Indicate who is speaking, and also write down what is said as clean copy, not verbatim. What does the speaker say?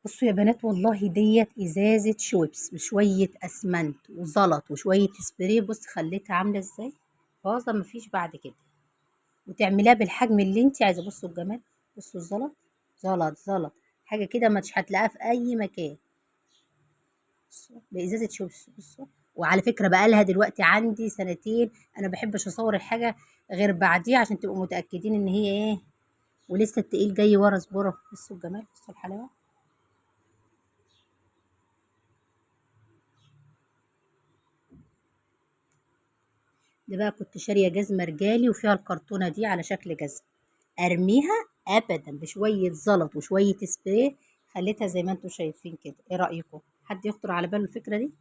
Speaker 1: بصوا يا بنات، والله ديت ازازه شويبس وشويه اسمنت وزلط وشويه سبراي. بص خليتها عامله ازاي، فاضه مفيش بعد كده. وتعمليها بالحجم اللي انت عايزه. بصوا الجمال، بصوا الزلط، زلط زلط، حاجه كده مش هتلاقيها في اي مكان. بصوا بازازه شويبس. بصوا، وعلى فكره بقالها دلوقتي عندي سنتين. انا بحبش اصور الحاجه غير بعديها عشان تبقوا متاكدين ان هي ايه. ولسه التقيل جاي ورا. اصبروا، بصوا الجمال، بصوا الحلاوه. ده بقى كنت شارية جزمة رجالي وفيها الكرتونة دي على شكل جزمة. ارميها؟ ابدا، بشوية زلط وشوية سبراي خليتها زي ما انتم شايفين كده. ايه رأيكم؟ حد يخطر على باله الفكرة دي؟